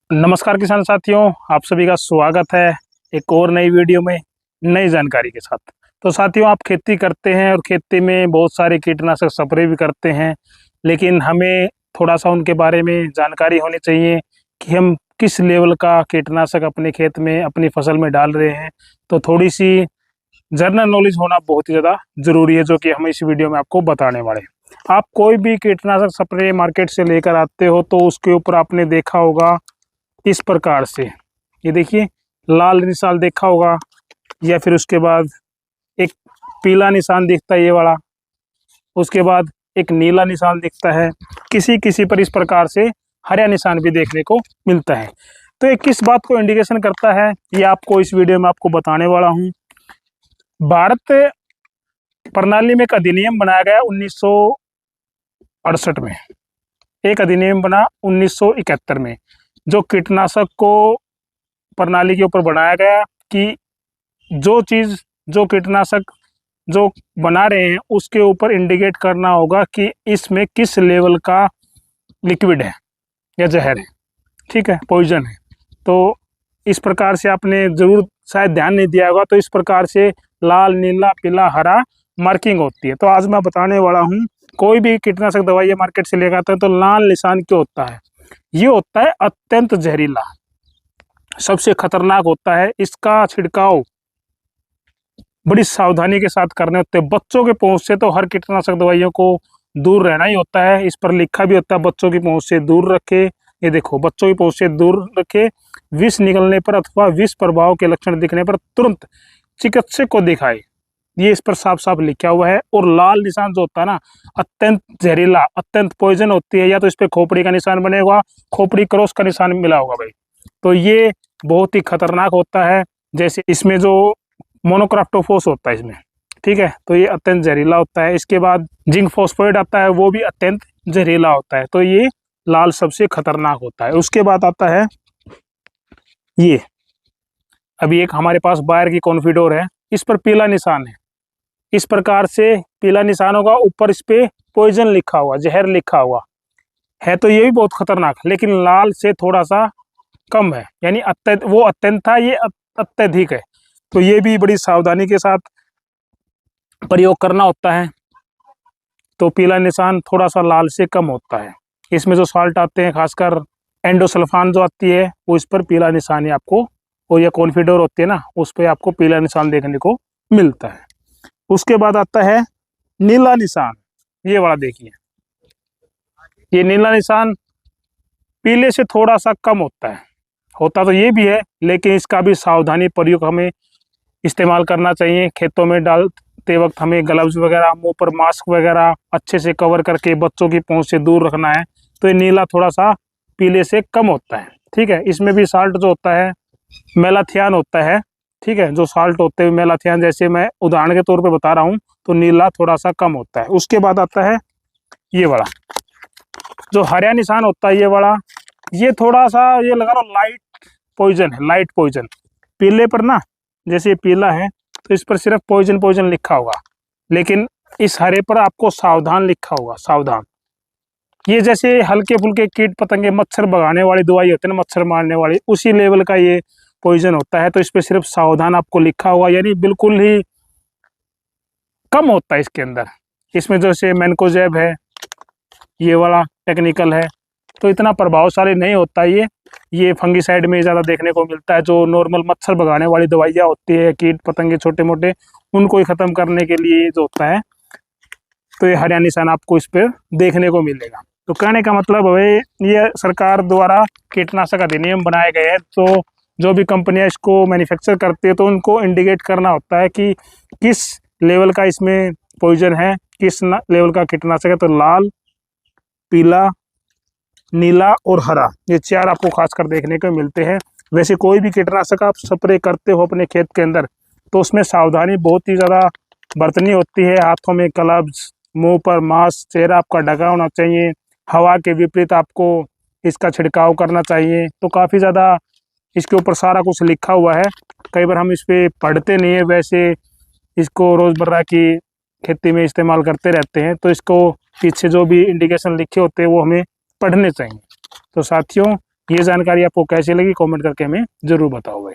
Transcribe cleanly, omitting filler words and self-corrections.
नमस्कार किसान साथियों, आप सभी का स्वागत है एक और नई वीडियो में नई जानकारी के साथ। तो साथियों, आप खेती करते हैं और खेती में बहुत सारे कीटनाशक स्प्रे भी करते हैं, लेकिन हमें थोड़ा सा उनके बारे में जानकारी होनी चाहिए कि हम किस लेवल का कीटनाशक अपने खेत में अपनी फसल में डाल रहे हैं। तो थोड़ी सी जनरल नॉलेज होना बहुत ही ज़्यादा ज़रूरी है, जो कि हम इस वीडियो में आपको बताने वाले हैं। आप कोई भी कीटनाशक स्प्रे मार्केट से लेकर आते हो तो उसके ऊपर आपने देखा होगा इस प्रकार से, ये देखिए लाल निशान देखा होगा, या फिर उसके बाद एक पीला निशान दिखता है ये वाला, उसके बाद एक नीला निशान दिखता है, किसी किसी पर इस प्रकार से हरा निशान भी देखने को मिलता है। तो ये किस बात को इंडिकेशन करता है, ये आपको इस वीडियो में आपको बताने वाला हूँ। भारत प्रणाली में एक अधिनियम बनाया गया 1968 में, एक अधिनियम बना 1971 में, जो कीटनाशक को प्रणाली के ऊपर बनाया गया कि जो कीटनाशक जो बना रहे हैं उसके ऊपर इंडिकेट करना होगा कि इसमें किस लेवल का लिक्विड है या जहर है, ठीक है, पॉइजन है। तो इस प्रकार से आपने ज़रूर शायद ध्यान नहीं दिया होगा, तो इस प्रकार से लाल, नीला, पीला, हरा मार्किंग होती है। तो आज मैं बताने वाला हूँ, कोई भी कीटनाशक दवाई मार्केट से लेकर आते हैं तो लाल निशान क्यों होता है। ये होता है अत्यंत जहरीला, सबसे खतरनाक होता है। इसका छिड़काव बड़ी सावधानी के साथ करने होते हैं। बच्चों के पहुंच से तो हर कीटनाशक दवाइयों को दूर रहना ही होता है। इस पर लिखा भी होता है बच्चों की पहुंच से दूर रखे। ये देखो, बच्चों की पहुंच से दूर रखे, विष निकलने पर अथवा विष प्रभाव के लक्षण दिखने पर तुरंत चिकित्सक को दिखाए, ये इस पर साफ साफ लिखा हुआ है। और लाल निशान जो होता है ना, अत्यंत जहरीला, अत्यंत पॉइजन होती है। या तो इस पर खोपड़ी का निशान बनेगा, खोपड़ी क्रॉस का निशान मिला होगा भाई, तो ये बहुत ही खतरनाक होता है। जैसे इसमें जो मोनोक्राप्टोफॉस होता है इसमें, ठीक है, तो ये अत्यंत जहरीला होता है। इसके बाद जिंक फॉस्फेट आता है, वो भी अत्यंत जहरीला होता है। तो ये लाल सबसे खतरनाक होता है। उसके बाद आता है ये, अभी एक हमारे पास बायर की कॉन्फिडोर है, इस पर पीला निशान है। इस प्रकार से पीला निशान होगा, ऊपर इस पे पॉइजन लिखा हुआ, जहर लिखा हुआ है। तो ये भी बहुत खतरनाक, लेकिन लाल से थोड़ा सा कम है, यानी वो अत्यंत था, ये अत्यधिक है। तो ये भी बड़ी सावधानी के साथ प्रयोग करना होता है। तो पीला निशान थोड़ा सा लाल से कम होता है। इसमें जो साल्ट आते हैं, खासकर एंडोसल्फान जो आती है, वो इस पर पीला निशान ही आपको, और ये कॉन्फिडोर होती है ना, उस पर आपको पीला निशान देखने को मिलता है। उसके बाद आता है नीला निशान, ये वाला देखिए, ये नीला निशान पीले से थोड़ा सा कम होता है। होता तो ये भी है, लेकिन इसका भी सावधानी प्रयोग हमें इस्तेमाल करना चाहिए। खेतों में डालते वक्त हमें ग्लव्स वगैरह, मुंह पर मास्क वगैरह अच्छे से कवर करके बच्चों की पहुंच से दूर रखना है। तो ये नीला थोड़ा सा पीले से कम होता है, ठीक है। इसमें भी साल्ट जो होता है मेलाथियान होता है, ठीक है, जो साल्ट होते हैं मेलाथियान, जैसे मैं उदाहरण के तौर पे बता रहा हूँ, तो नीला थोड़ा सा कम होता है। उसके बाद आता है ये वाला, जो हरा निशान होता है, ये वाला, ये थोड़ा सा, ये लगा लो लाइट पॉइजन है, लाइट पॉइजन। पीले पर ना, जैसे ये पीला है तो इस पर सिर्फ पॉइजन पॉइजन लिखा होगा, लेकिन इस हरे पर आपको सावधान लिखा होगा, सावधान। ये जैसे हल्के फुल्के कीट पतंगे, मच्छर भगाने वाली दवाई होती है ना, मच्छर मारने वाली, उसी लेवल का ये पॉइजन होता है। तो इस पर सिर्फ सावधान आपको लिखा हुआ, यानी बिल्कुल ही कम होता है इसके अंदर। इसमें जैसे मैनकोजेब है, ये वाला टेक्निकल है, तो इतना प्रभावशाली नहीं होता ये फंगीसाइड में ज़्यादा देखने को मिलता है। जो नॉर्मल मच्छर भगाने वाली दवाइयाँ होती है, कीट पतंगे छोटे मोटे, उनको ही ख़त्म करने के लिए जो होता है, तो ये हरा निशान आपको इस पर देखने को मिलेगा। तो कहने का मतलब है, ये सरकार द्वारा कीटनाशक अधिनियम बनाए गए हैं, तो जो भी कंपनियां इसको मैन्युफैक्चर करती है तो उनको इंडिकेट करना होता है कि किस लेवल का इसमें पॉइजन है, किस लेवल का कीटनाशक है। तो लाल, पीला, नीला और हरा, ये चार आपको खासकर देखने को मिलते हैं। वैसे कोई भी कीटनाशक आप स्प्रे करते हो अपने खेत के अंदर, तो उसमें सावधानी बहुत ही ज़्यादा बरतनी होती है। हाथों में ग्लव्स, मुंह पर मास्क, चेहरा आपका ढका होना चाहिए। हवा के विपरीत आपको इसका छिड़काव करना चाहिए। तो काफ़ी ज़्यादा इसके ऊपर सारा कुछ लिखा हुआ है। कई बार हम इस पर पढ़ते नहीं है, वैसे इसको रोज़मर्रा की खेती में इस्तेमाल करते रहते हैं। तो इसको पीछे जो भी इंडिकेशन लिखे होते हैं वो हमें पढ़ने चाहिए। तो साथियों, ये जानकारी आपको कैसी लगी कमेंट करके हमें ज़रूर बताओ भाई।